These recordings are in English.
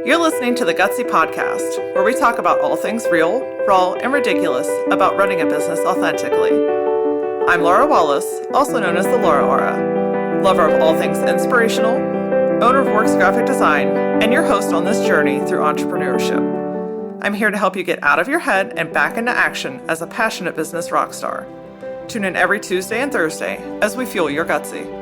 You're listening to the Gutsy Podcast, where we talk about all things real, raw, and ridiculous about running a business authentically. I'm Laura Wallace, also known as the Laura Aura, lover of all things inspirational, owner of Works Graphic Design, and your host on this journey through entrepreneurship. I'm here to help you get out of your head and back into action as a passionate business rock star. Tune in every Tuesday and Thursday as we fuel your gutsy.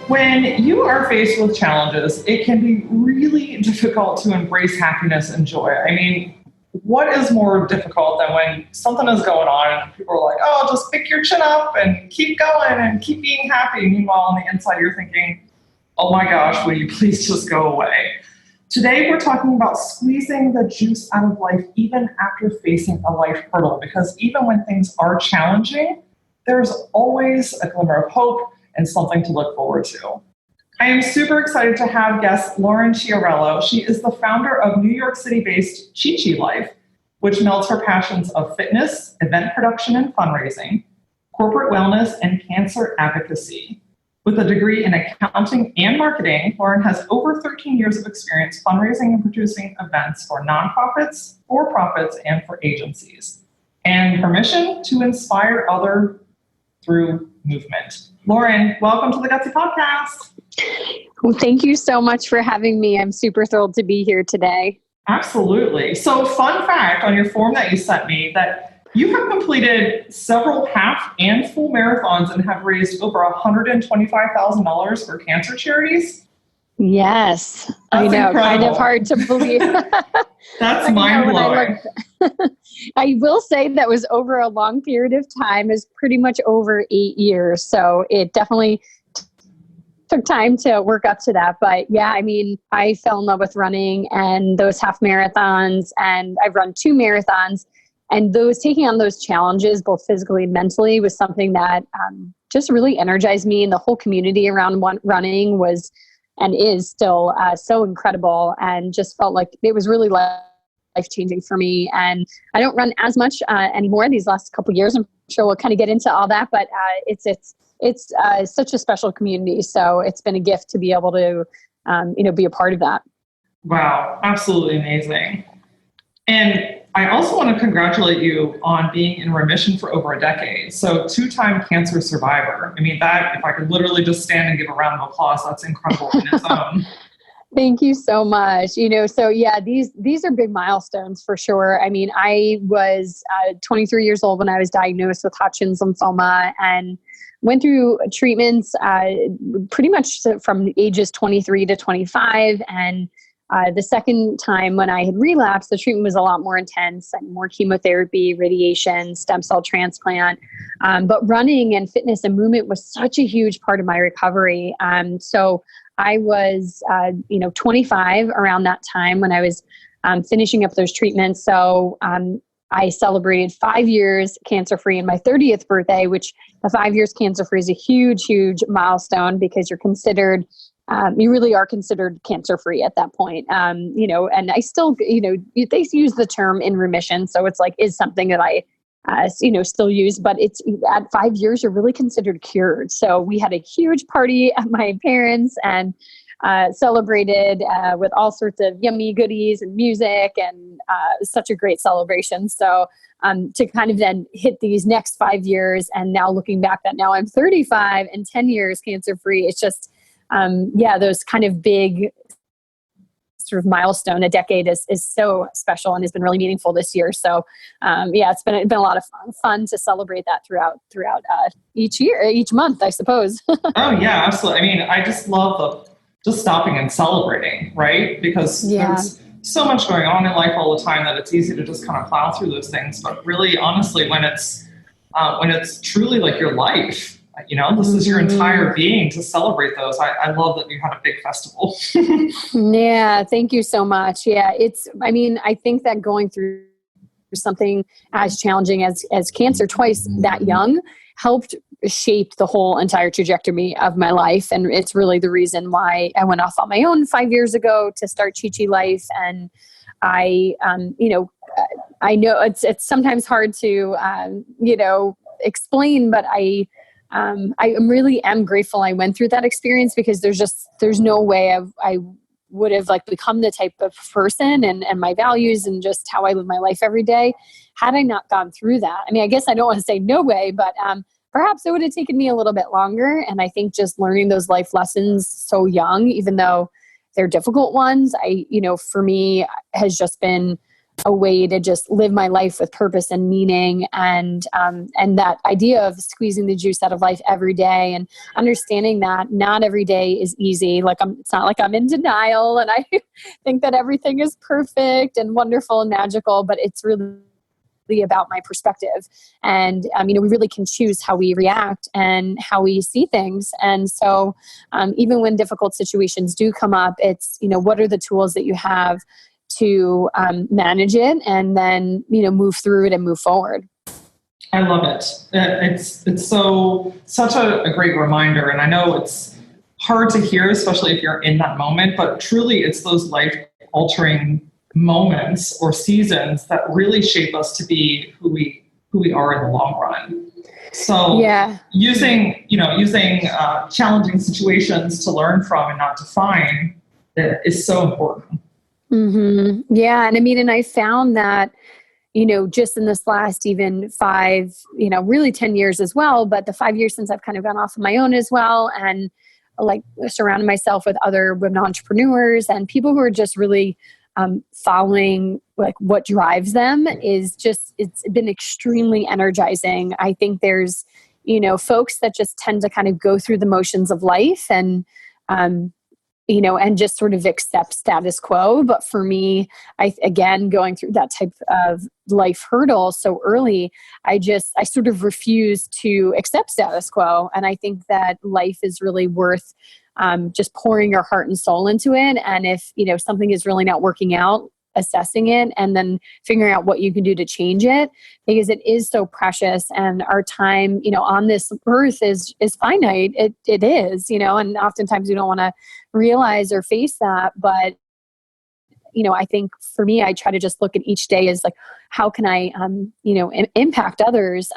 When you are faced with challenges, it can be really difficult to embrace happiness and joy. I mean, what is more difficult than when something is going on and people are like, oh, just pick your chin up and keep going and keep being happy. Meanwhile, on the inside, you're thinking, oh my gosh, will you please just go away? Today, we're talking about squeezing the juice out of life even after facing a life hurdle, because even when things are challenging, there's always a glimmer of hope and something to look forward to. I am super excited to have guest Lauren Chiarello. She is the founder of New York City-based Chi Life, which melds her passions of fitness, event production and fundraising, corporate wellness, and cancer advocacy. With a degree in accounting and marketing, Lauren has over 13 years of experience fundraising and producing events for nonprofits, for-profits, and for agencies. And her mission to inspire others through movement. Lauren, welcome to the Gutsy Podcast. Well, thank you so much for having me. I'm super thrilled to be here today. Absolutely. So, fun fact on your form that you sent me that you have completed several half and full marathons and have raised over $125,000 for cancer charities. Yes, That's I know. incredible. Kind of hard to believe. That's mind-blowing. I will say that was over a long period of time, is pretty much over 8 years. So it definitely took time to work up to that. But yeah, I mean, I fell in love with running and those half marathons, and I've run 2 marathons, and those taking on those challenges, both physically and mentally, was something that just really energized me. And the whole community around running was and is still so incredible, and just felt like it was really life-changing for me. And I don't run as much anymore these last couple of years. I'm sure we'll kind of get into all that, but it's such a special community. So it's been a gift to be able to, be a part of that. Wow, absolutely amazing. And I also want to congratulate you on being in remission for over a decade. So 2-time cancer survivor. I mean, that, if I could literally just stand and give a round of applause, that's incredible in its own. Thank you so much. So yeah, these are big milestones for sure. I mean, I was 23 years old when I was diagnosed with Hodgkin's lymphoma and went through treatments pretty much from ages 23 to 25. And the second time when I had relapsed, the treatment was a lot more intense and more chemotherapy, radiation, stem cell transplant. But running and fitness and movement was such a huge part of my recovery. So I was, 25 around that time when I was finishing up those treatments. So I celebrated 5 years cancer-free in my 30th birthday, which the 5 years cancer-free is a huge, huge milestone, because you're considered, you really are considered cancer-free at that point. And I still, they use the term in remission. So it's like, is something that I, still use, but it's at 5 years, you're really considered cured. So we had a huge party at my parents' and celebrated with all sorts of yummy goodies and music, and such a great celebration. So to kind of then hit these next 5 years, and now looking back that now I'm 35 and 10 years cancer-free, it's just, those kind of big sort of milestone. A decade is so special and has been really meaningful this year. So it's been a lot of fun to celebrate that throughout each month, I suppose. Oh yeah, absolutely. I mean, I just love just stopping and celebrating, right? Because there's so much going on in life all the time that it's easy to just kind of plow through those things. But really, honestly, when it's truly like your life, this is your entire being, to celebrate those. I love that you had a big festival. Yeah, thank you so much. Yeah, I think that going through something as challenging as cancer twice that young helped shape the whole entire trajectory of my life. And it's really the reason why I went off on my own 5 years ago to start Chi Life. And I know it's sometimes hard to, explain, but I I really am grateful I went through that experience, because there's no way I would have like become the type of person and my values and just how I live my life every day had I not gone through that. I mean, I guess I don't want to say no way, but perhaps it would have taken me a little bit longer. And I think just learning those life lessons so young, even though they're difficult ones, for me has just been a way to just live my life with purpose and meaning, and that idea of squeezing the juice out of life every day, and understanding that not every day is easy. It's not like I'm in denial and I think that everything is perfect and wonderful and magical, but it's really about my perspective. And, we really can choose how we react and how we see things. And so, even when difficult situations do come up, it's, what are the tools that you have to manage it, and then, move through it and move forward. I love it. It's such a great reminder. And I know it's hard to hear, especially if you're in that moment, but truly it's those life altering moments or seasons that really shape us to be who we are in the long run. So using challenging situations to learn from and not define is so important. Mm-hmm. Yeah. And I found that, just in this last even 5, really 10 years as well, but the 5 years since I've kind of gone off on my own as well, and like surrounded myself with other women entrepreneurs and people who are just really following like what drives them, it's been extremely energizing. I think there's, folks that just tend to kind of go through the motions of life and and just sort of accept status quo. But for me, again, going through that type of life hurdle so early, I sort of refuse to accept status quo. And I think that life is really worth just pouring your heart and soul into it. And if, something is really not working out, assessing it and then figuring out what you can do to change it, because it is so precious, and our time, on this earth is finite. It is, and oftentimes we don't want to realize or face that. But, I think for me, I try to just look at each day as like, how can I, impact others?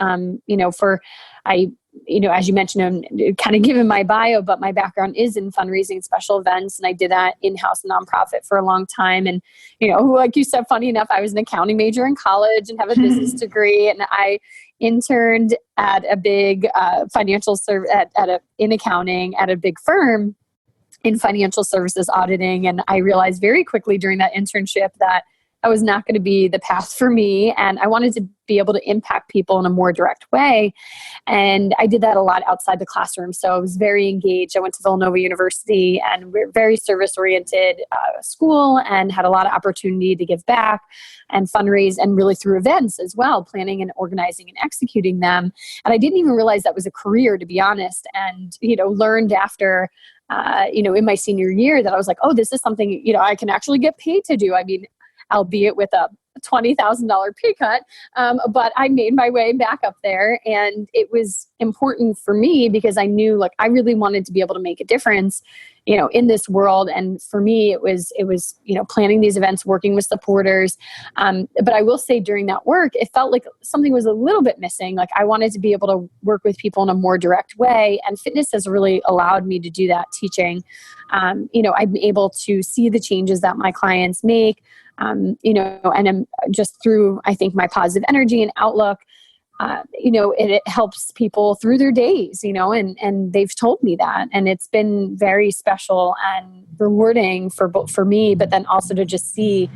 As you mentioned, I'm kind of given my bio, but my background is in fundraising and special events. And I did that in-house nonprofit for a long time. And, like you said, funny enough, I was an accounting major in college and have a business degree. And I interned at a big financial service in accounting at a big firm in financial services auditing. And I realized very quickly during that internship that that was not going to be the path for me. And I wanted to be able to impact people in a more direct way. And I did that a lot outside the classroom. So I was very engaged. I went to Villanova University, and we're very service-oriented school, and had a lot of opportunity to give back and fundraise, and really through events as well, planning and organizing and executing them. And I didn't even realize that was a career, to be honest. And, learned after in my senior year that I was like, oh, this is something, I can actually get paid to do. Albeit with a $20,000 pay cut. But I made my way back up there, and it was important for me because I knew like I really wanted to be able to make a difference, in this world. And for me, it was, planning these events, working with supporters. But I will say during that work, it felt like something was a little bit missing. Like I wanted to be able to work with people in a more direct way. And fitness has really allowed me to do that teaching. I'm able to see the changes that my clients make. And I'm just through, I think, my positive energy and outlook, it helps people through their days, and they've told me that. And it's been very special and rewarding for me, but then also to just see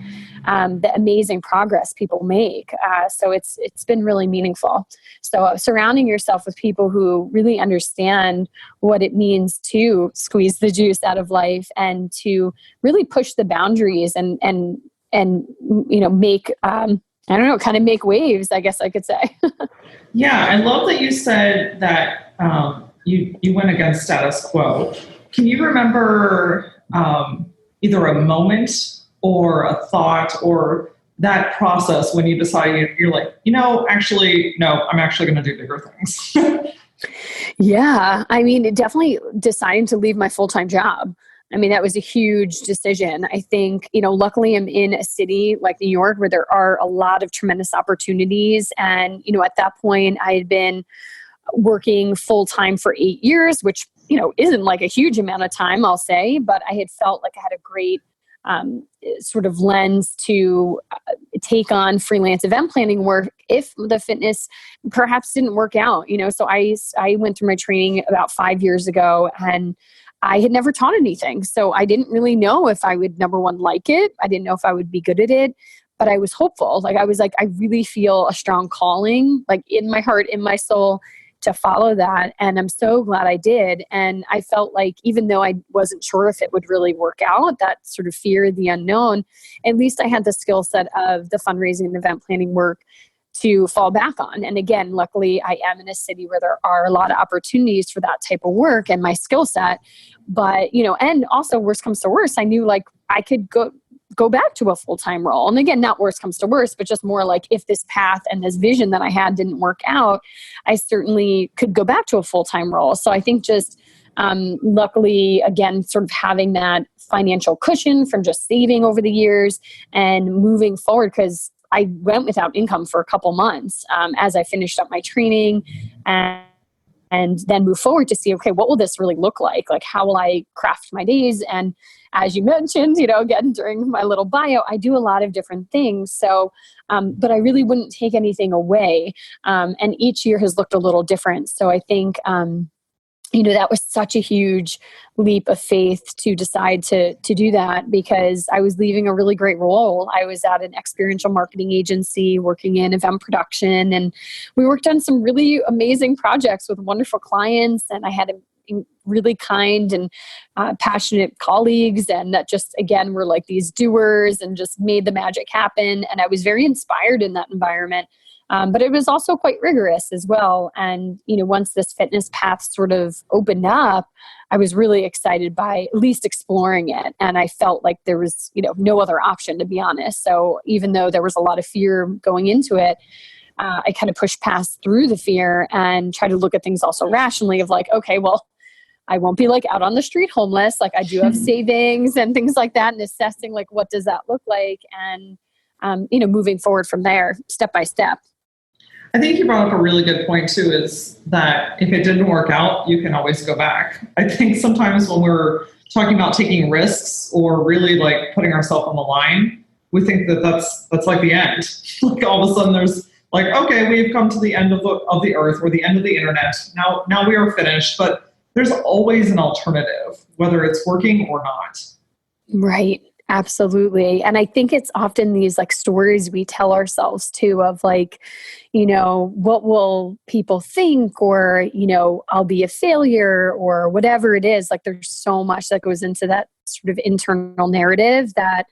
the amazing progress people make. So it's been really meaningful. So surrounding yourself with people who really understand what it means to squeeze the juice out of life and to really push the boundaries and make, kind of make waves, I guess I could say. Yeah, I love that you said that you went against status quo. Can you remember either a moment or a thought or that process when you decided you're like, actually, no, I'm actually going to do bigger things? Yeah, definitely deciding to leave my full-time job. That was a huge decision. I think, luckily I'm in a city like New York where there are a lot of tremendous opportunities. And, at that point I had been working full time for 8 years, which, isn't like a huge amount of time, I'll say, but I had felt like I had a great sort of lens to take on freelance event planning work if the fitness perhaps didn't work out. So I went through my training about 5 years ago, and I had never taught anything. So I didn't really know if I would, number one, like it. I didn't know if I would be good at it, but I was hopeful. Like I was like, I really feel a strong calling, like in my heart, in my soul, to follow that. And I'm so glad I did. And I felt like, even though I wasn't sure if it would really work out, that sort of fear of the unknown, at least I had the skill set of the fundraising and event planning work to fall back on. And again, luckily I am in a city where there are a lot of opportunities for that type of work and my skill set. But, and also worst comes to worst, I knew like I could go back to a full-time role. And again, not worst comes to worst, but just more like if this path and this vision that I had didn't work out, I certainly could go back to a full-time role. So I think just luckily, again, sort of having that financial cushion from just saving over the years and moving forward, because I went without income for a couple months as I finished up my training and then move forward to see, okay, what will this really look like? Like, how will I craft my days? And as you mentioned, again, during my little bio, I do a lot of different things. So, but I really wouldn't take anything away. And each year has looked a little different. So I think, that was such a huge leap of faith to decide to do that, because I was leaving a really great role. I was at an experiential marketing agency working in event production, and we worked on some really amazing projects with wonderful clients. And I had a really kind and passionate colleagues, and that just, again, were like these doers and just made the magic happen. And I was very inspired in that environment. But it was also quite rigorous as well. And, once this fitness path sort of opened up, I was really excited by at least exploring it. And I felt like there was, no other option, to be honest. So even though there was a lot of fear going into it, I kind of pushed past through the fear and try to look at things also rationally of like, okay, well, I won't be like out on the street homeless. Like I do have savings and things like that, and assessing like, what does that look like? And, moving forward from there, step by step. I think you brought up a really good point too, is that if it didn't work out, you can always go back. I think sometimes when we're talking about taking risks or really like putting ourselves on the line, we think that that's like the end. Like all of a sudden there's like, okay, we've come to the end of the earth or the end of the internet. Now we are finished, but there's always an alternative, whether it's working or not. Right. Absolutely. And I think it's often these like stories we tell ourselves too of like, what will people think, or, I'll be a failure, or whatever it is. Like there's so much that goes into that sort of internal narrative that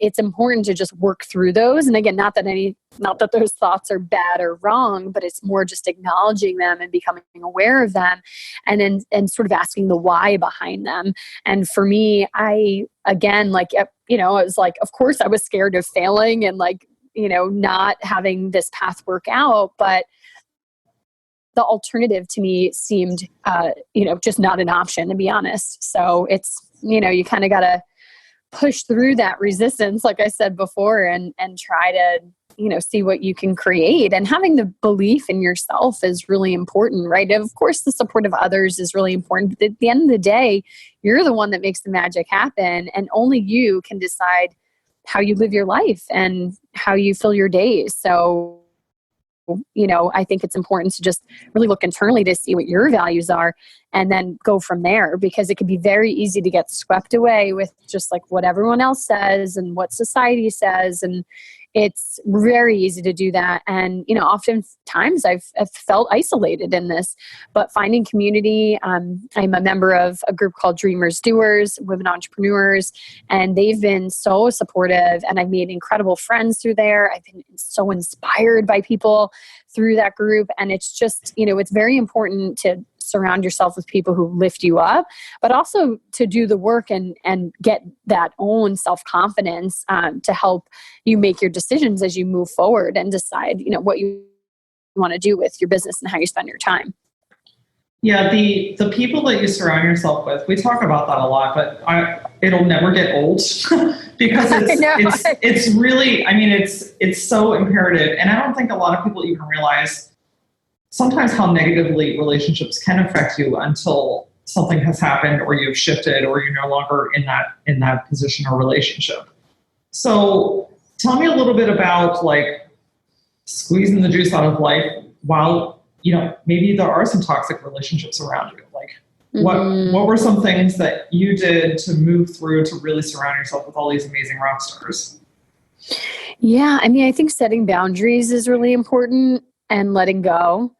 it's important to just work through those. And again, not that those thoughts are bad or wrong, but it's more just acknowledging them and becoming aware of them, and sort of asking the why behind them. And for me, I was like, of course I was scared of failing and like, not having this path work out, but the alternative to me seemed, just not an option, to be honest. So it's, you kind of got to push through that resistance, like I said before, and try to, see what you can create. And having the belief in yourself is really important, right? Of course, the support of others is really important. But at the end of the day, you're the one that makes the magic happen. And only you can decide how you live your life and how you fill your days. So, I think it's important to just really look internally to see what your values are and then go from there, because it can be very easy to get swept away with just like what everyone else says and what society says. And it's very easy to do that. And, oftentimes I've felt isolated in this, but finding community, I'm a member of a group called Dreamers Doers, women entrepreneurs, and they've been so supportive, and I've made incredible friends through there. I've been so inspired by people through that group. And it's just, it's very important to surround yourself with people who lift you up, but also to do the work and get that own self-confidence to help you make your decisions as you move forward and decide, what you want to do with your business and how you spend your time. Yeah, the people that you surround yourself with, we talk about that a lot, but it'll never get old because it's really, it's so imperative. And I don't think a lot of people even realize sometimes how negatively relationships can affect you until something has happened or you've shifted or you're no longer in that position or relationship. So tell me a little bit about like squeezing the juice out of life while, maybe there are some toxic relationships around you. Like what were some things that you did to move through to really surround yourself with all these amazing rock stars? Yeah, I mean, I think setting boundaries is really important and letting go.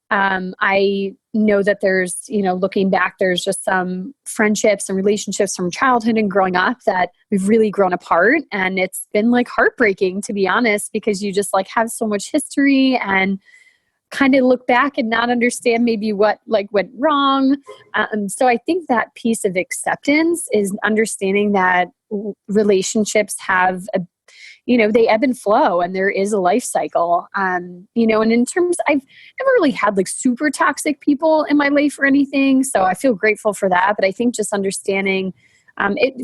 I know that there's, looking back, there's just some friendships and relationships from childhood and growing up that we've really grown apart. And it's been like heartbreaking, to be honest, because you just like have so much history and kind of look back and not understand maybe what like went wrong. So I think that piece of acceptance is understanding that relationships have they ebb and flow and there is a life cycle. And in terms, I've never really had like super toxic people in my life or anything. So I feel grateful for that. But I think just understanding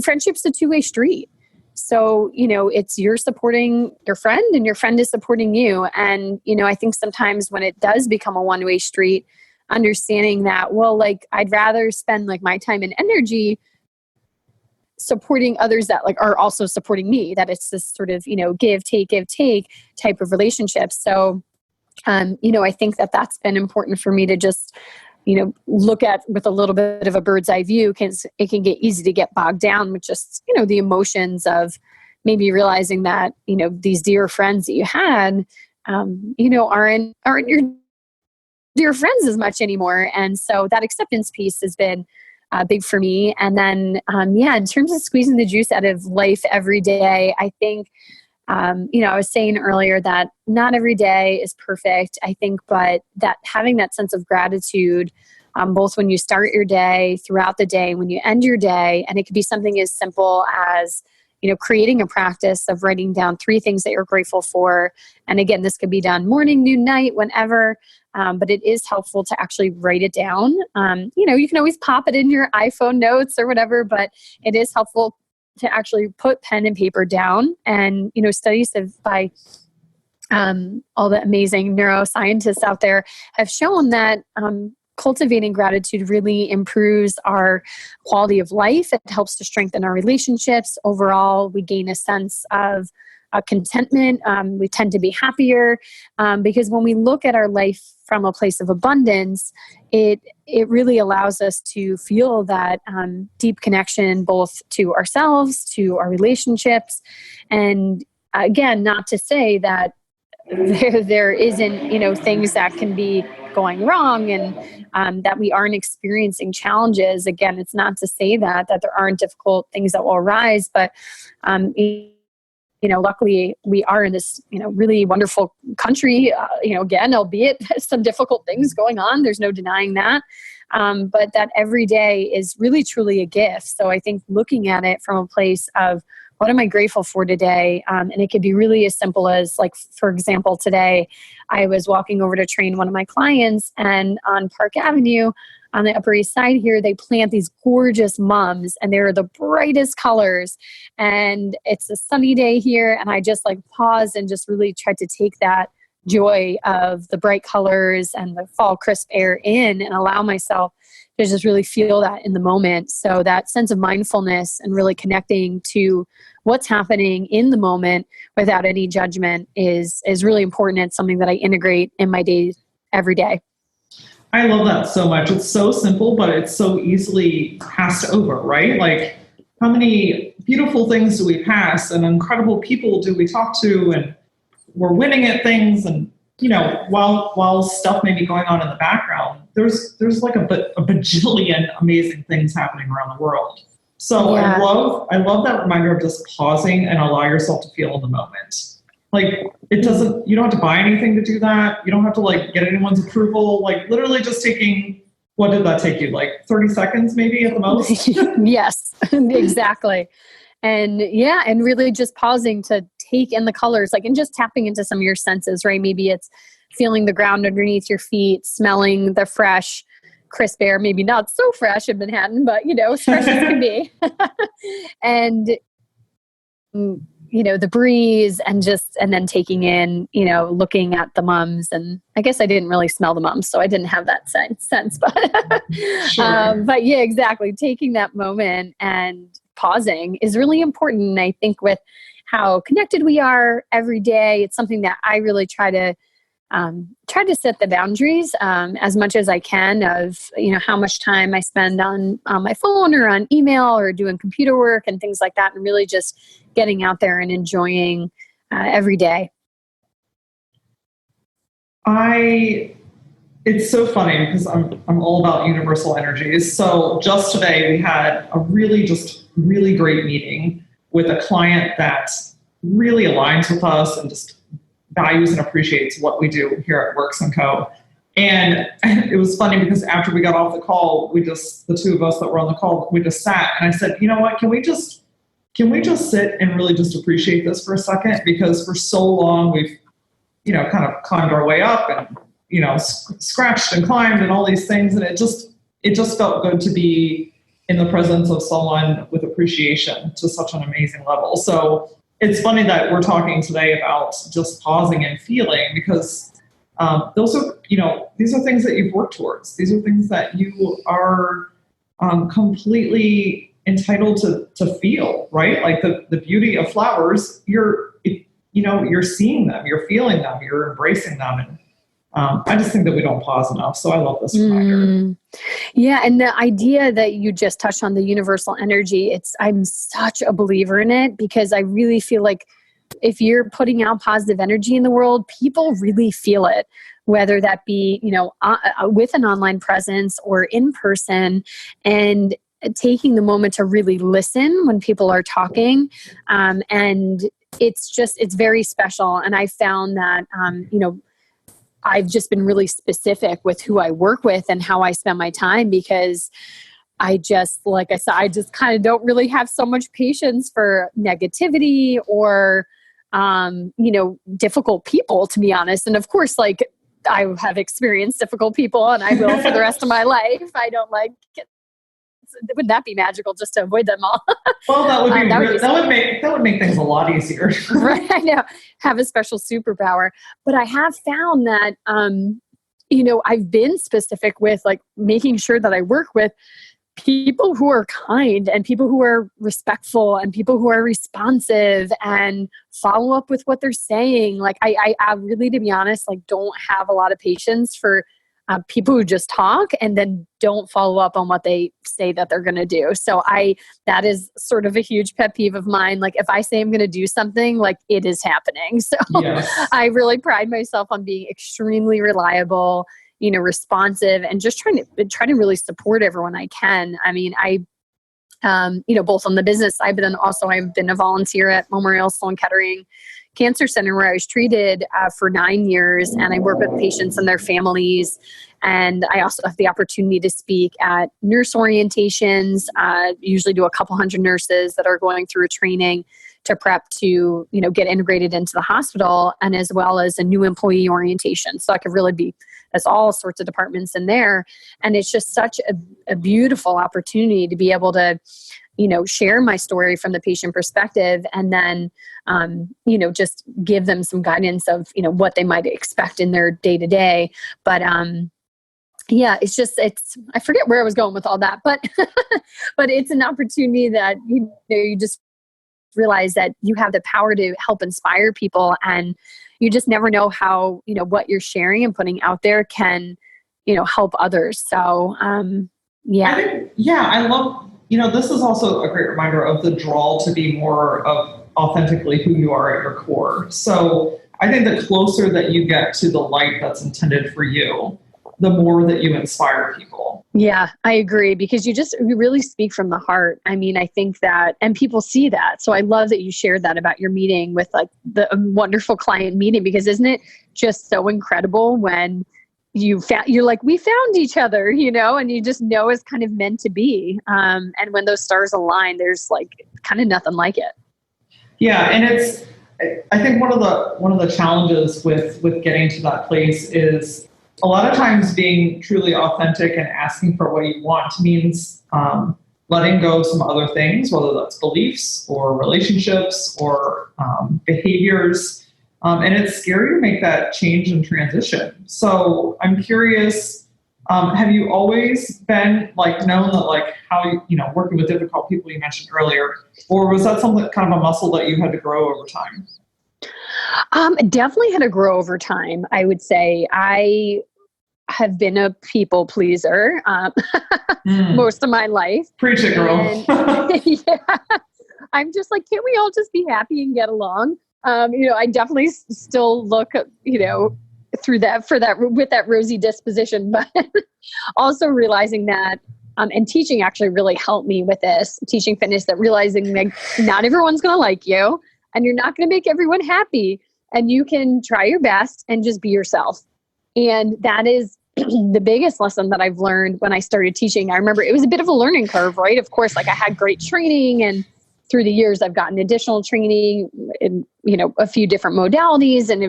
friendship's a two-way street. So, it's you're supporting your friend and your friend is supporting you. And, I think sometimes when it does become a one-way street, understanding that, well, like I'd rather spend like my time and energy supporting others that like are also supporting me, that it's this sort of, give, take type of relationship. So, I think that that's been important for me to just, look at with a little bit of a bird's eye view, because it can get easy to get bogged down with just, the emotions of maybe realizing that, these dear friends that you had, aren't your dear friends as much anymore. And so that acceptance piece has been big for me. And then, in terms of squeezing the juice out of life every day, I think, I was saying earlier that not every day is perfect, I think, but that having that sense of gratitude, both when you start your day, throughout the day, when you end your day, and it could be something as simple as, creating a practice of writing down 3 things that you're grateful for. And again, this could be done morning, noon, night, whenever. But it is helpful to actually write it down. You can always pop it in your iPhone notes or whatever, but it is helpful to actually put pen and paper down. And, studies by all the amazing neuroscientists out there have shown that cultivating gratitude really improves our quality of life. It helps to strengthen our relationships. Overall, we gain a sense of contentment. We tend to be happier because when we look at our life from a place of abundance, it really allows us to feel that deep connection both to ourselves, to our relationships. And again, not to say that there isn't, things that can be going wrong and that we aren't experiencing challenges. Again, it's not to say that there aren't difficult things that will arise, but luckily we are in this, really wonderful country, again, albeit some difficult things going on. There's no denying that. But that every day is really, truly a gift. So I think looking at it from a place of what am I grateful for today? And it could be really as simple as, like, for example, today I was walking over to train one of my clients, and on Park Avenue on the Upper East Side here, they plant these gorgeous mums and they're the brightest colors. And it's a sunny day here. And I just like paused and just really tried to take that joy of the bright colors and the fall crisp air in and allow myself to just really feel that in the moment. So that sense of mindfulness and really connecting to what's happening in the moment without any judgment is really important. It's something that I integrate in my day every day. I love that so much. It's so simple, but it's so easily passed over, right? Like, how many beautiful things do we pass and incredible people do we talk to, and we're winning at things, and while stuff may be going on in the background, there's like a bajillion amazing things happening around the world. So yeah. I love that reminder of just pausing and allow yourself to feel in the moment. Like, you don't have to buy anything to do that. You don't have to like get anyone's approval. Like, literally just taking, what did that take you? Like 30 seconds maybe at the most? Yes, exactly. And yeah, and really just pausing to take in the colors, like, and just tapping into some of your senses, right? Maybe it's feeling the ground underneath your feet, smelling the fresh, crisp air, maybe not so fresh in Manhattan, but as fresh as can be. And the breeze and then taking in, looking at the mums. And I guess I didn't really smell the mums, so I didn't have that sense, but, Sure. but yeah, exactly. Taking that moment and pausing is really important. And I think with how connected we are every day, it's something that I really try to set the boundaries as much as I can of, how much time I spend on my phone or on email or doing computer work and things like that, and really just getting out there and enjoying every day. It's so funny because I'm all about universal energies. So just today we had a really great meeting with a client that really aligns with us and just values and appreciates what we do here at Works & Co. And it was funny because after we got off the call, the two of us that were on the call, we just sat and I said, you know what, can we just sit and really just appreciate this for a second? Because for so long we've, kind of climbed our way up and, scratched and climbed and all these things. And it just felt good to be in the presence of someone with appreciation to such an amazing level. So it's funny that we're talking today about just pausing and feeling, because these are things that you've worked towards. These are things that you are completely entitled to feel, right? Like the beauty of flowers, you're seeing them, you're feeling them, you're embracing them. And I just think that we don't pause enough. So I love this reminder. Yeah. And the idea that you just touched on, the universal energy, I'm such a believer in it, because I really feel like if you're putting out positive energy in the world, people really feel it, whether that be, with an online presence or in person, and taking the moment to really listen when people are talking. And it's very special. And I found that, I've just been really specific with who I work with and how I spend my time, because like I said, I just kind of don't really have so much patience for negativity or, difficult people, to be honest. And of course, like, I have experienced difficult people and I will for the rest of my life. I don't like it. Wouldn't that be magical just to avoid them all? Well, that would make things a lot easier. Right, I know. Have a special superpower. But I have found that, I've been specific with like making sure that I work with people who are kind and people who are respectful and people who are responsive and follow up with what they're saying. Like I really, to be honest, like don't have a lot of patience for people who just talk and then don't follow up on what they say that they're going to do. So that is sort of a huge pet peeve of mine. Like if I say I'm going to do something, like it is happening. So yes. I really pride myself on being extremely reliable, responsive, and just trying to really support everyone I can. I mean, both on the business side, but then also I've been a volunteer at Memorial Sloan Kettering Cancer Center, where I was treated for 9 years, and I work with patients and their families. And I also have the opportunity to speak at nurse orientations, usually do a couple hundred nurses that are going through a training to prep to, get integrated into the hospital, and as well as a new employee orientation. So I could really be, there's all sorts of departments in there. And it's just such a beautiful opportunity to be able to, share my story from the patient perspective, and then, just give them some guidance of, what they might expect in their day to day. But, yeah, I forget where I was going with all that, but, but it's an opportunity that, you just realize that you have the power to help inspire people, and you just never know how, what you're sharing and putting out there can, help others. So, yeah. I love, this is also a great reminder of the draw to be more of authentically who you are at your core. So I think the closer that you get to the light that's intended for you, the more that you inspire people. Yeah, I agree, because you really speak from the heart. I mean, I think that, and people see that. So I love that you shared that about your meeting with like the wonderful client meeting, because isn't it just so incredible when you're like, we found each other, and you just know it's kind of meant to be. And when those stars align, there's like kind of nothing like it. Yeah. And I think one of the challenges with getting to that place is a lot of times being truly authentic and asking for what you want means letting go of some other things, whether that's beliefs or relationships or behaviors. And it's scary to make that change and transition. So I'm curious, have you always been like known that like how, working with difficult people you mentioned earlier, or was that something kind of a muscle that you had to grow over time? Definitely had to grow over time. I would say I have been a people pleaser most of my life. Preach it, girl. Yeah, I'm just like, can't we all just be happy and get along? I definitely still look, through that with that rosy disposition, but also realizing that, and teaching actually really helped me with this, teaching fitness, that realizing that not everyone's going to like you and you're not going to make everyone happy, and you can try your best and just be yourself. And that is the biggest lesson that I've learned when I started teaching. I remember it was a bit of a learning curve, right? Of course, like I had great training, and through the years I've gotten additional training in, a few different modalities, and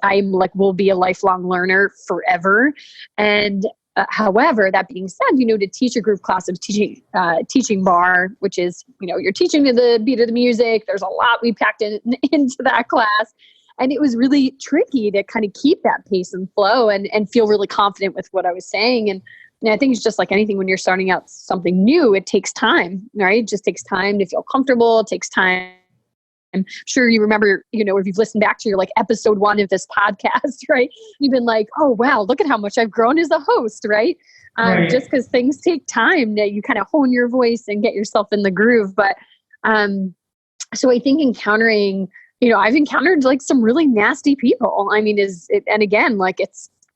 I'm like, will be a lifelong learner forever. And however, that being said, to teach a group class of teaching bar, which is, you're teaching to the beat of the music. There's a lot we packed into that class. And it was really tricky to kind of keep that pace and flow and feel really confident with what I was saying. And I think it's just like anything, when you're starting out something new, it takes time, right? It just takes time to feel comfortable. It takes time. I'm sure you remember, if you've listened back to your like episode 1 of this podcast, right? You've been like, oh, wow, look at how much I've grown as a host, right? Right. Just because things take time that you kind of hone your voice and get yourself in the groove. But so I think I've encountered like some really nasty people. I mean, and again, like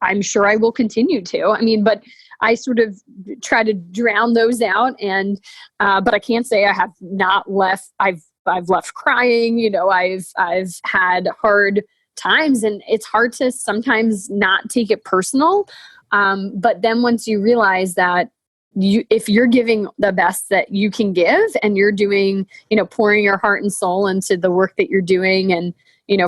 I'm sure I will continue to. But I sort of try to drown those out, but I can't say I have not left. I've left crying. I've had hard times, and it's hard to sometimes not take it personal. But then once you realize that if you're giving the best that you can give, and you're doing, pouring your heart and soul into the work that you're doing. And,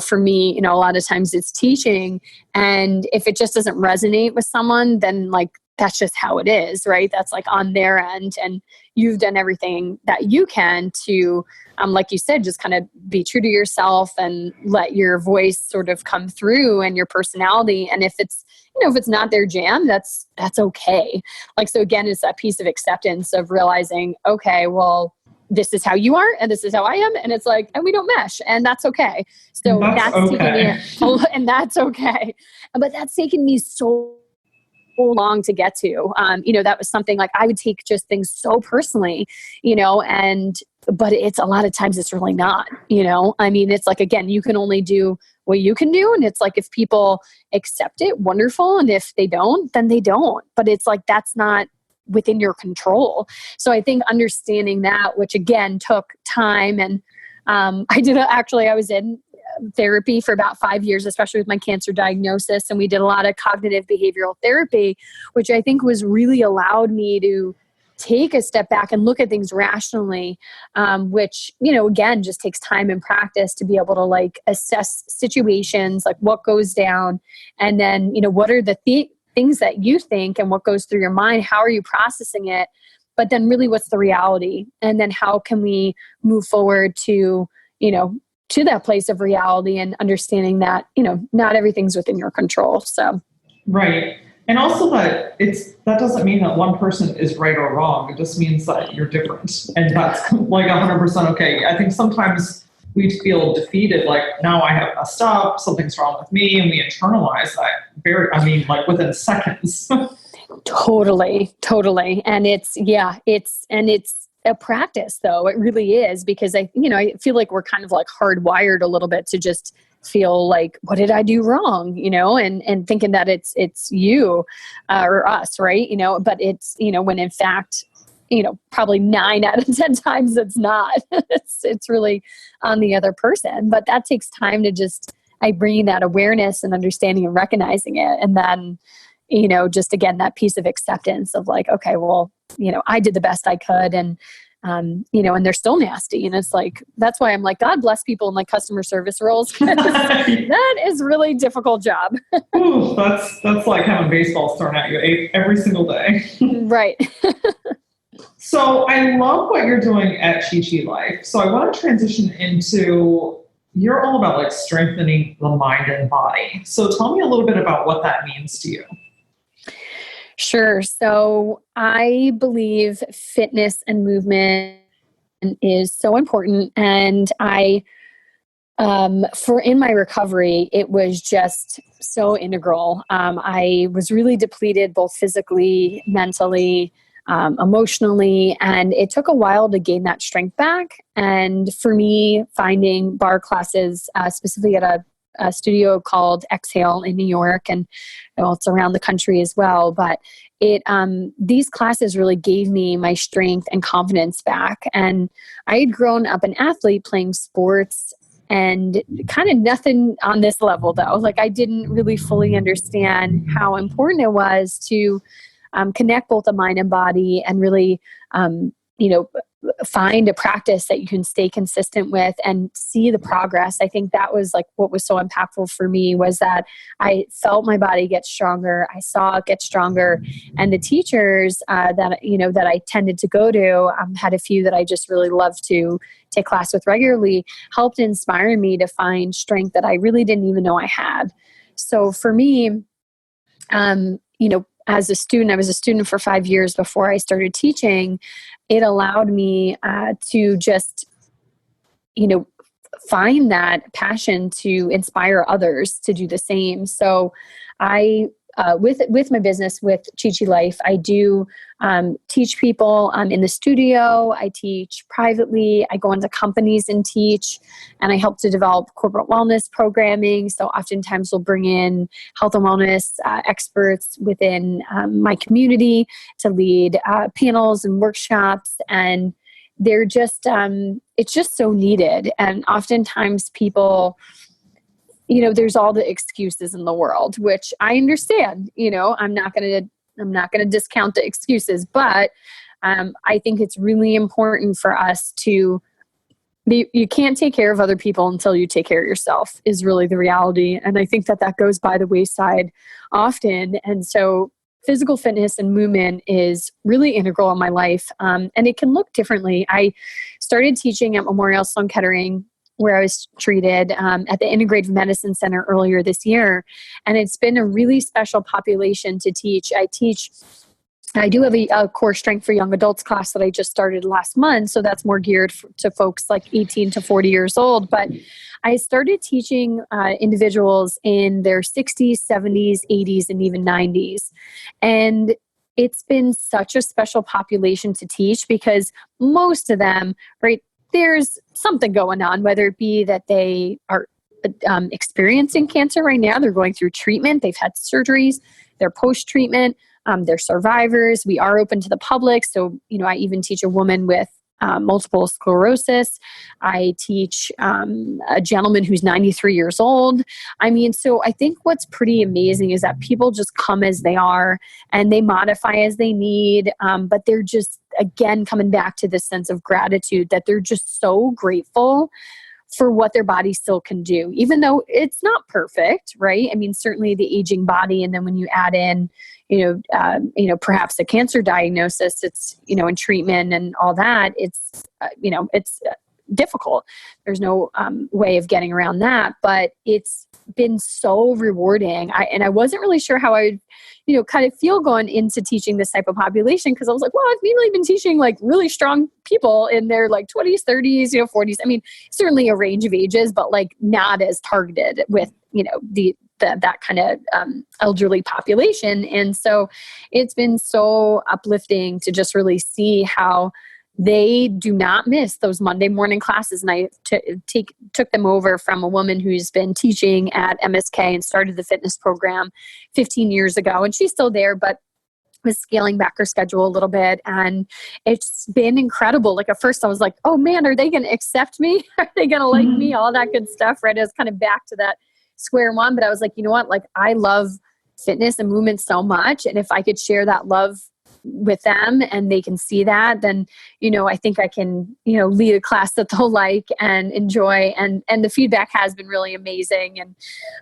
for me, a lot of times it's teaching. And if it just doesn't resonate with someone, then like, that's just how it is, right? That's like on their end. And you've done everything that you can to, like you said, just kind of be true to yourself and let your voice sort of come through, and your personality. And if it's not their jam, that's okay. Like, so again, it's that piece of acceptance of realizing, okay, well, this is how you are and this is how I am. And it's like, and we don't mesh, and that's okay. So that's okay. taken me, and that's okay. But that's taken me so long to get to. That was something like I would take just things so personally, but it's a lot of times it's really not, it's like, again, you can only do what you can do. And it's like, if people accept it, wonderful. And if they don't, then they don't. But it's like, that's not within your control. So I think understanding that, which again took time, and I was in therapy for about 5 years, especially with my cancer diagnosis. And we did a lot of cognitive behavioral therapy, which I think was really allowed me to take a step back and look at things rationally, which, again, just takes time and practice to be able to like assess situations, like what goes down. And then, what are the things that you think and what goes through your mind? How are you processing it? But then really, what's the reality? And then how can we move forward to that place of reality, and understanding that, not everything's within your control. So. Right. And also that doesn't mean that one person is right or wrong. It just means that you're different. And that's like 100% okay. I think sometimes we feel defeated, like, now I have messed up, something's wrong with me. And we internalize that like within seconds. Totally. And it's a practice, though. It really is, because I feel like we're kind of like hardwired a little bit to just feel like, what did I do wrong? And thinking that it's you or us, right? But it's, when in fact, probably 9 out of 10 times it's not. It's really on the other person. But that takes time to just, I bring that awareness and understanding and recognizing it. And then, just again, that piece of acceptance of like, okay, well, I did the best I could. And, and they're still nasty. And it's like, that's why I'm like, God bless people in like customer service roles. That is a really difficult job. Ooh, that's like having baseballs thrown at you every single day. Right. So I love what you're doing at Chi Chi Life. So I want to transition into, you're all about like strengthening the mind and body. So tell me a little bit about what that means to you. Sure. So I believe fitness and movement is so important. And for in my recovery, it was just so integral. I was really depleted both physically, mentally, emotionally, and it took a while to gain that strength back. And for me, finding bar classes, specifically at a studio called Exhale in New York, and well, it's around the country as well. But these classes really gave me my strength and confidence back. And I had grown up an athlete playing sports and kind of nothing on this level though. Like I didn't really fully understand how important it was to connect both the mind and body and really, you know, find a practice that you can stay consistent with and see the progress. I think that was like what was so impactful for me was that I felt my body get stronger. I saw it get stronger. And the teachers that I tended to go to, had a few that I just really loved to take class with regularly, helped inspire me to find strength that I really didn't even know I had. So for me, as a student, I was a student for 5 years before I started teaching. It allowed me to just, find that passion to inspire others to do the same. So I, with my business, with Chi Chi Life, I do teach people in the studio. I teach privately. I go into companies and teach, and I help to develop corporate wellness programming. So oftentimes we'll bring in health and wellness experts within my community to lead panels and workshops, and they're just it's just so needed. And oftentimes people, there's all the excuses in the world, which I understand. I'm not going to discount the excuses, but I think it's really important for us to you can't take care of other people until you take care of yourself is really the reality. And I think that goes by the wayside often. And so physical fitness and movement is really integral in my life. And it can look differently. I started teaching at Memorial Sloan Kettering, where I was treated at the Integrative Medicine Center earlier this year. And it's been a really special population to teach. I do have a core strength for young adults class that I just started last month. So that's more geared to folks like 18 to 40 years old. But I started teaching individuals in their 60s, 70s, 80s, and even 90s. And it's been such a special population to teach because most of them, right, there's something going on, whether it be that they are experiencing cancer right now, they're going through treatment, they've had surgeries, they're post-treatment, they're survivors. We are open to the public. So, I even teach a woman with multiple sclerosis. I teach a gentleman who's 93 years old. So I think what's pretty amazing is that people just come as they are and they modify as they need. But they're just, again, coming back to this sense of gratitude that they're just so grateful for what their body still can do, even though it's not perfect, right? Certainly the aging body. And then when you add in, perhaps a cancer diagnosis, it's, in treatment and all that, it's, it's difficult. There's no way of getting around that, but it's been so rewarding. I wasn't really sure how I would, kind of feel going into teaching this type of population. Cause I was like, well, I've mainly been teaching like really strong people in their like 20s, 30s, 40s. Certainly a range of ages, but like not as targeted with, that kind of elderly population. And so it's been so uplifting to just really see how they do not miss those Monday morning classes. And I took them over from a woman who's been teaching at MSK and started the fitness program 15 years ago. And she's still there, but was scaling back her schedule a little bit. And it's been incredible. Like at first I was like, oh man, are they going to accept me? Are they going to like me? All that good stuff, right? I was kind of back to that square one, but I was like, you know what? Like I love fitness and movement so much. And if I could share that love with them and they can see that, then, I think I can, lead a class that they'll like and enjoy. And the feedback has been really amazing.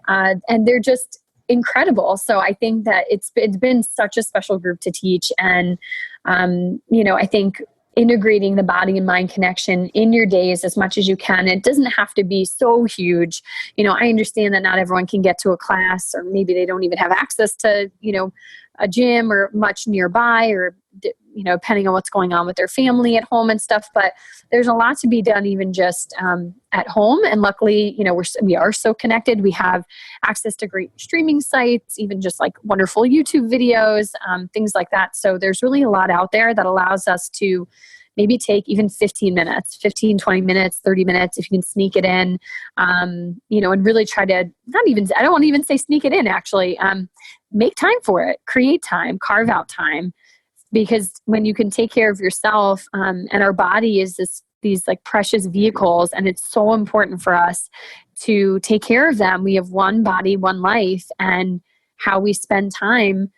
And they're just incredible. So I think that it's been such a special group to teach. And, I think integrating the body and mind connection in your days as much as you can. It doesn't have to be so huge. I understand that not everyone can get to a class, or maybe they don't even have access to, a gym or much nearby, or, depending on what's going on with their family at home and stuff. But there's a lot to be done even just at home. And luckily, we are so connected. We have access to great streaming sites, even just like wonderful YouTube videos, things like that. So there's really a lot out there that allows us to maybe take even 15 minutes, 15, 20 minutes, 30 minutes, if you can sneak it in, and really try to I don't want to even say sneak it in, actually, make time for it, create time, carve out time. Because when you can take care of yourself, and our body is these like precious vehicles, and it's so important for us to take care of them. We have one body, one life, and how we spend time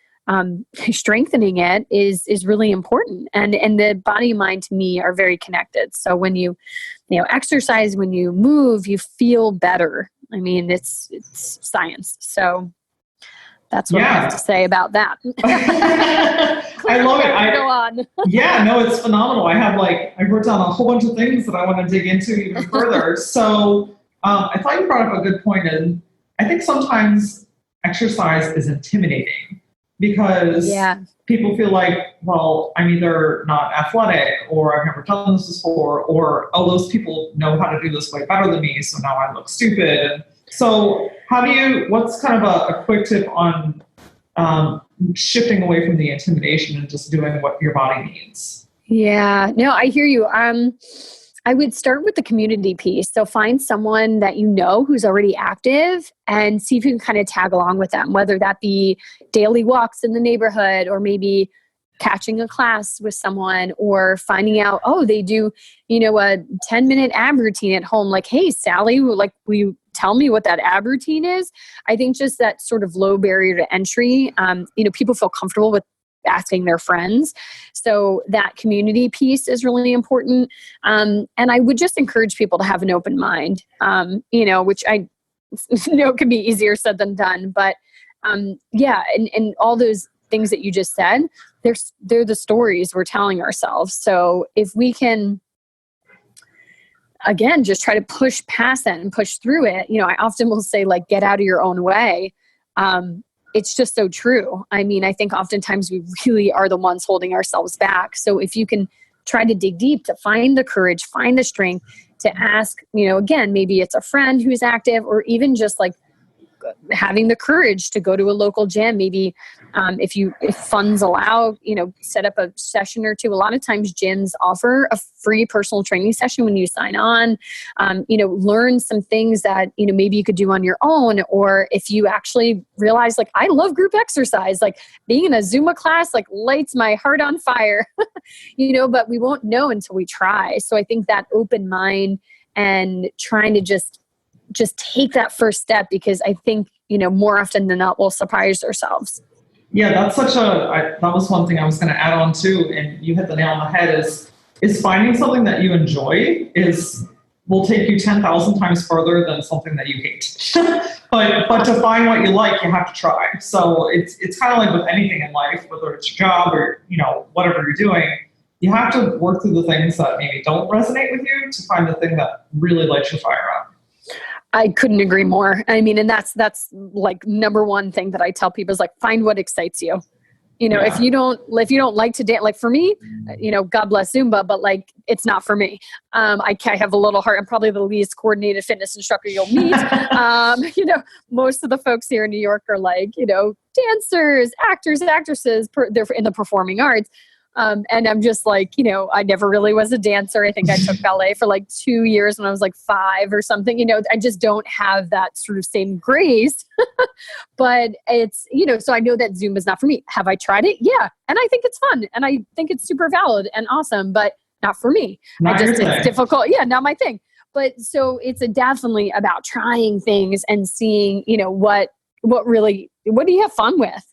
strengthening it is really important. And the body and mind, to me, are very connected. So when you exercise, when you move, you feel better. I mean, it's science. So that's what I have to say about that. I love it. Go on. Yeah, no, it's phenomenal. I wrote down a whole bunch of things that I want to dig into even further. So I thought you brought up a good point, and I think sometimes exercise is intimidating because people feel like, well, I'm either not athletic, or I've never done this before, or, oh, those people know how to do this way better than me, so now I look stupid. And so what's kind of a quick tip on shifting away from the intimidation and just doing what your body needs? Yeah, no, I hear you. I would start with the community piece. So find someone that who's already active, and see if you can kind of tag along with them, whether that be daily walks in the neighborhood, or maybe catching a class with someone, or finding out, they do, a 10-minute ab routine at home. Like, hey, Sally, will you tell me what that ab routine is? I think just that sort of low barrier to entry, people feel comfortable with asking their friends. So that community piece is really important. And I would just encourage people to have an open mind, which I know can be easier said than done. But and all those things that you just said, they're the stories we're telling ourselves. So if we can, again, just try to push past that and push through it. I often will say, like, get out of your own way. It's just so true. I mean, I think oftentimes we really are the ones holding ourselves back. So if you can try to dig deep to find the courage, find the strength to ask, again, maybe it's a friend who's active, or even just like having the courage to go to a local gym. Maybe if funds allow, set up a session or two. A lot of times gyms offer a free personal training session when you sign on. Learn some things that, maybe you could do on your own. Or if you actually realize, like, I love group exercise, like being in a Zumba class, like, lights my heart on fire, but we won't know until we try. So I think that open mind and trying to just take that first step, because I think, more often than not, we'll surprise ourselves. Yeah, that's that was one thing I was going to add on too. And you hit the nail on the head, is finding something that you enjoy will take you 10,000 times further than something that you hate. but to find what you like, you have to try. So it's kind of like with anything in life, whether it's your job or, whatever you're doing, you have to work through the things that maybe don't resonate with you to find the thing that really lights your fire up. I couldn't agree more. I mean, and that's like number one thing that I tell people is, like, find what excites you. If you don't like to dance, like for me, God bless Zumba, but like, it's not for me. I have a little heart. I'm probably the least coordinated fitness instructor you'll meet. Most of the folks here in New York are like, dancers, actors, actresses, they're in the performing arts. And I'm just like, I never really was a dancer. I think I took ballet for like 2 years when I was like 5 or something. I just don't have that sort of same grace. But it's, so I know that Zumba is not for me. Have I tried it? Yeah. And I think it's fun. And I think it's super valid and awesome, but not for me. It's difficult. Yeah, not my thing. But so it's definitely about trying things and seeing, what do you have fun with,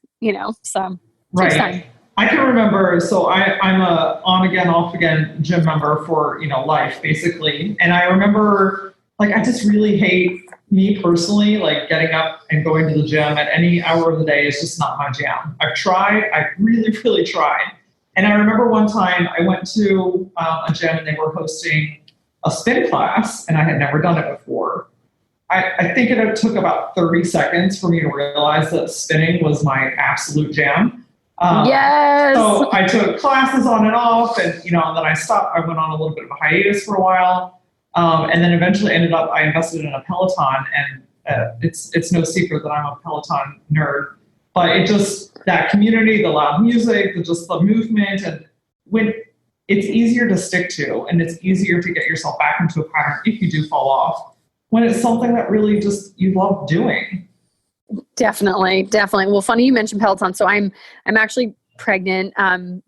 so. Right. I can remember, so I'm a on again, off again gym member for, life basically. And I remember, like, I just really hate, me personally, like getting up and going to the gym at any hour of the day is just not my jam. I've really, really tried. And I remember one time I went to a gym and they were hosting a spin class, and I had never done it before. I think it took about 30 seconds for me to realize that spinning was my absolute jam. Yes. So I took classes on and off, and and then I stopped. I went on a little bit of a hiatus for a while, and then eventually I invested in a Peloton, and it's no secret that I'm a Peloton nerd. But that community, the loud music, the movement, and when it's easier to stick to, and it's easier to get yourself back into a pattern if you do fall off, when it's something that really just you love doing. Definitely. Well, funny you mentioned Peloton. So I'm actually pregnant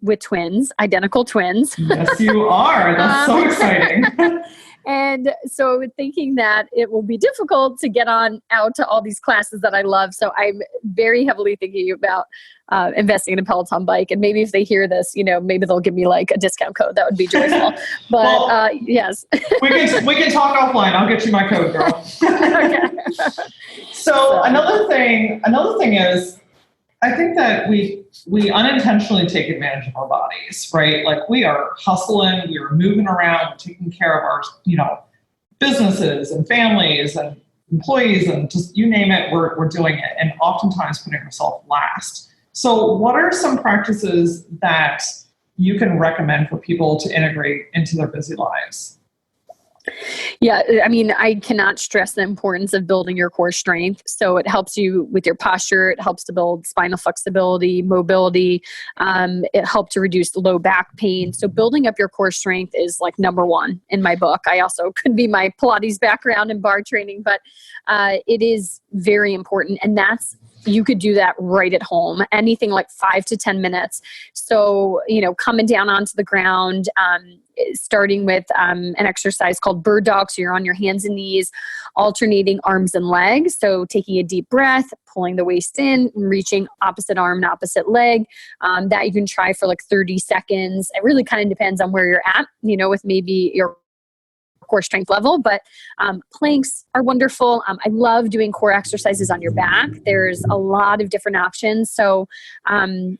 with twins, identical twins. Yes, you are. That's so exciting. And so thinking that it will be difficult to get out to all these classes that I love. So I'm very heavily thinking about investing in a Peloton bike. And maybe if they hear this, maybe they'll give me like a discount code. That would be joyful. But yes. we can talk offline. I'll get you my code, girl. Okay. So another thing is, I think that we unintentionally take advantage of our bodies, right? Like we are hustling, we are moving around, we're taking care of our, businesses and families and employees and just you name it, we're doing it, and oftentimes putting ourselves last. So what are some practices that you can recommend for people to integrate into their busy lives? Yeah, I mean, I cannot stress the importance of building your core strength. So it helps you with your posture. It helps to build spinal flexibility, mobility. It helps to reduce low back pain. So building up your core strength is like number one in my book. I also could be my Pilates background and bar training, but it is very important. And you could do that right at home, anything like 5 to 10 minutes. So, coming down onto the ground, starting with an exercise called bird dog. So you're on your hands and knees, alternating arms and legs. So taking a deep breath, pulling the waist in, reaching opposite arm and opposite leg. That you can try for like 30 seconds. It really kind of depends on where you're at, with maybe your core strength level, but planks are wonderful. I love doing core exercises on your back. There's a lot of different options. So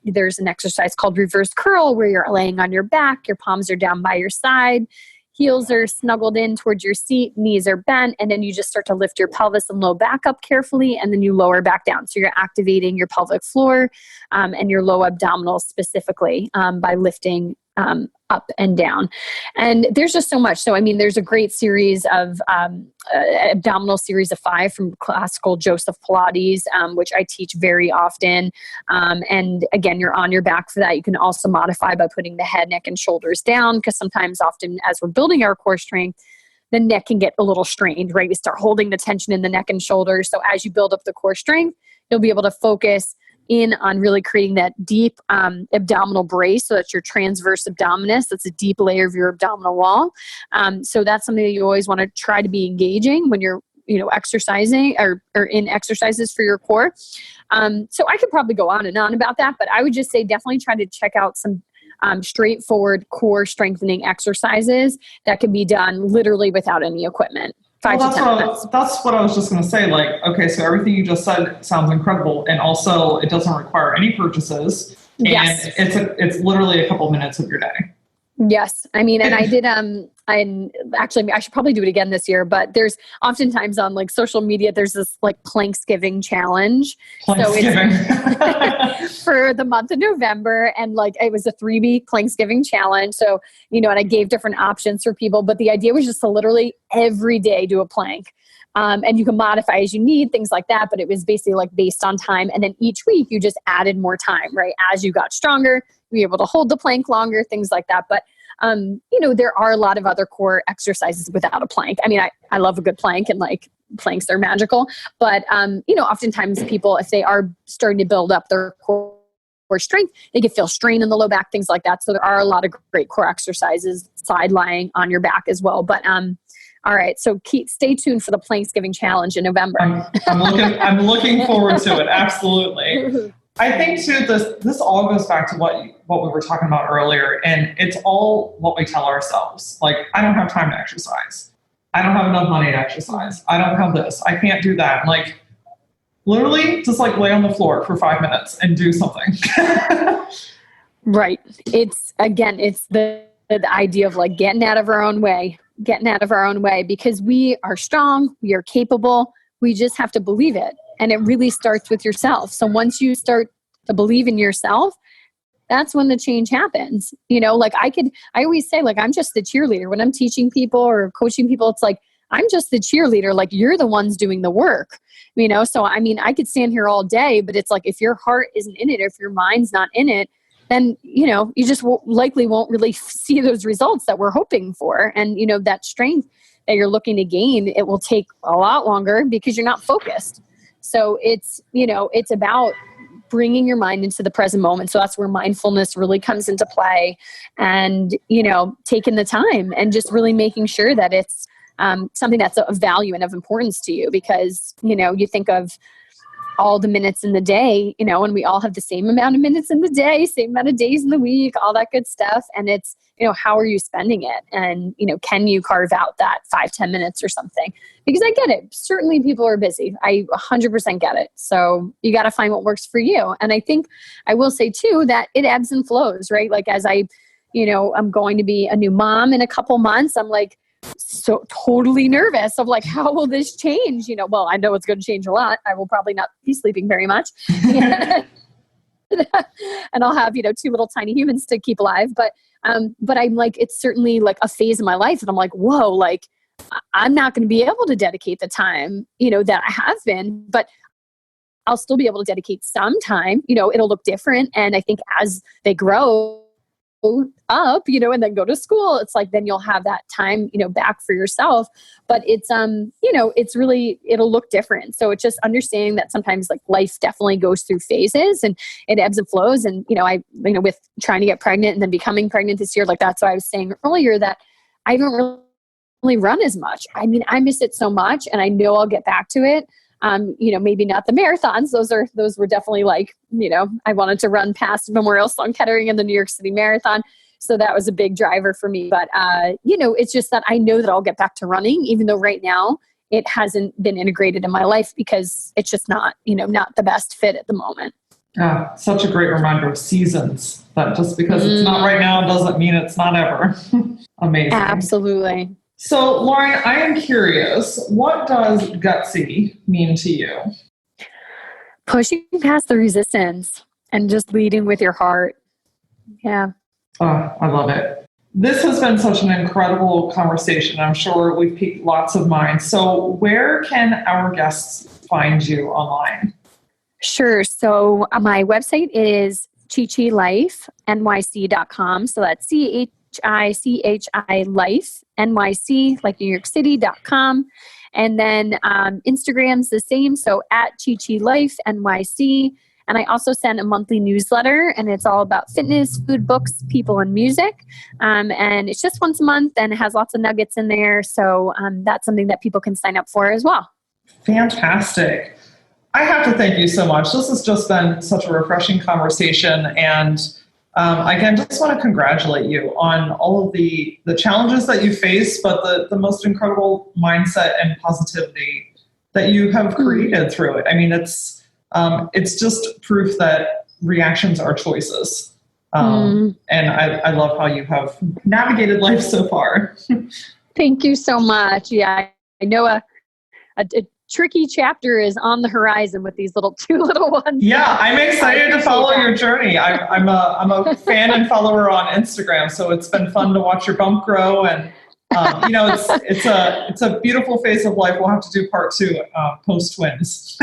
there's an exercise called reverse curl where you're laying on your back, your palms are down by your side, heels are snuggled in towards your seat, knees are bent, and then you just start to lift your pelvis and low back up carefully, and then you lower back down. So you're activating your pelvic floor and your low abdominals specifically by lifting up and down. And there's just so much. So, I mean, there's a great series of abdominal series of 5 from classical Joseph Pilates, which I teach very often. And again, you're on your back for that. You can also modify by putting the head, neck, and shoulders down, because often as we're building our core strength, the neck can get a little strained, right? We start holding the tension in the neck and shoulders. So as you build up the core strength, you'll be able to focus in on really creating that deep abdominal brace. So that's your transverse abdominis. That's a deep layer of your abdominal wall. So that's something that you always want to try to be engaging when you're, exercising or in exercises for your core. So I could probably go on and on about that, but I would just say definitely try to check out some straightforward core strengthening exercises that can be done literally without any equipment. 5 to 10 minutes. That's what I was just going to say. Like, okay, so everything you just said sounds incredible. And also it doesn't require any purchases. And yes. It's literally a couple minutes of your day. Yes. I mean, and I did, I should probably do it again this year, but there's oftentimes on like social media, there's this like Planksgiving challenge. Planksgiving. So it's for the month of November, and like, it was a 3-week Planksgiving challenge. So, and I gave different options for people, but the idea was just to literally every day do a plank. And you can modify as you need, things like that. But it was basically like based on time. And then each week you just added more time, right? As you got stronger, you were able to hold the plank longer, things like that. But, there are a lot of other core exercises without a plank. I mean, I love a good plank, and like planks are magical. But, oftentimes people, if they are starting to build up their core strength, they can feel strain in the low back, things like that. So there are a lot of great core exercises, side lying on your back as well. But, all right. So stay tuned for the Planksgiving challenge in November. I'm looking forward to it. Absolutely. I think too, this all goes back to what we were talking about earlier, and it's all what we tell ourselves. Like, I don't have time to exercise. I don't have enough money to exercise. I don't have this. I can't do that. Like, literally just like lay on the floor for 5 minutes and do something. Right. It's the idea of like getting out of our own way, because we are strong, we are capable. We just have to believe it. And it really starts with yourself. So once you start to believe in yourself, that's when the change happens. Like I always say, like, I'm just the cheerleader when I'm teaching people or coaching people. It's like, I'm just the cheerleader. Like, you're the ones doing the work, So, I mean, I could stand here all day, but it's like, if your heart isn't in it, if your mind's not in it, then, you just likely won't really see those results that we're hoping for. And, that strength that you're looking to gain, it will take a lot longer because you're not focused. So it's about bringing your mind into the present moment. So that's where mindfulness really comes into play, and, taking the time and just really making sure that it's something that's of value and of importance to you, because, you think of all the minutes in the day, and we all have the same amount of minutes in the day, same amount of days in the week, all that good stuff. And it's, how are you spending it? And, can you carve out that 5-10 minutes or something? Because I get it. Certainly people are busy. I 100% get it. So you got to find what works for you. And I think I will say too, that it ebbs and flows, right? Like as I'm going to be a new mom in a couple months, I'm like, so totally nervous of like, how will this change? Well, I know it's going to change a lot. I will probably not be sleeping very much. And I'll have, 2 little tiny humans to keep alive. But I'm like, it's certainly like a phase in my life. And I'm like, whoa, like I'm not going to be able to dedicate the time, that I have been, but I'll still be able to dedicate some time, it'll look different. And I think as they grow up, and then go to school, it's like, then you'll have that time, back for yourself. But it's, it's really, it'll look different. So it's just understanding that sometimes like life definitely goes through phases and it ebbs and flows. And, with trying to get pregnant and then becoming pregnant this year, like that's why I was saying earlier that I don't really run as much. I mean, I miss it so much, and I know I'll get back to it. Maybe not the marathons. Those were definitely like, I wanted to run past Memorial Sloan Kettering and the New York City Marathon. So that was a big driver for me. But, it's just that I know that I'll get back to running, even though right now it hasn't been integrated in my life because it's just not, not the best fit at the moment. Such a great reminder of seasons, that just because it's not right now doesn't mean it's not ever. Amazing. Absolutely. So, Lauren, I am curious, what does gutsy mean to you? Pushing past the resistance and just leading with your heart. Yeah. Oh, I love it. This has been such an incredible conversation. I'm sure we've piqued lots of minds. So where can our guests find you online? Sure. So my website is chichilifenyc.com. So that's CHICHI Life NYC, like New York City.com. And then Instagram's the same. So at Chichi Life NYC. And I also send a monthly newsletter, and it's all about fitness, food, books, people, and music. And it's just once a month, and it has lots of nuggets in there. So that's something that people can sign up for as well. Fantastic. I have to thank you so much. This has just been such a refreshing conversation. And again, just want to congratulate you on all of the challenges that you face, but the most incredible mindset and positivity that you have created through it. I mean, it's just proof that reactions are choices. And I love how you have navigated life so far. Thank you so much. Yeah, I know a tricky chapter is on the horizon with these two little ones. Yeah, I'm excited to follow your journey. I'm a fan and follower on Instagram, so it's been fun to watch your bump grow, and it's a beautiful phase of life. We'll have to do part 2 post twins.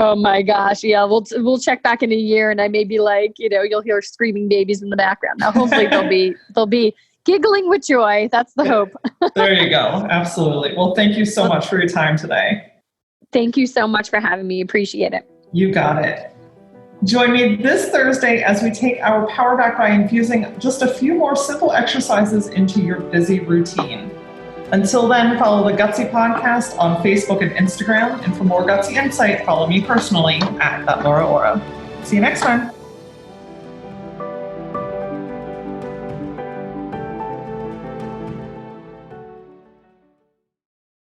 Oh my gosh, yeah, we'll check back in a year, and I may be like, you'll hear screaming babies in the background. Now, hopefully they'll be giggling with joy. That's the hope. There you go. Absolutely. Well, thank you so much for your time today. Thank you so much for having me. Appreciate it. You got it. Join me this Thursday as we take our power back by infusing just a few more simple exercises into your busy routine. Until then, follow the Gutsy Podcast on Facebook and Instagram. And for more Gutsy insight, follow me personally at @LauraOra. See you next time.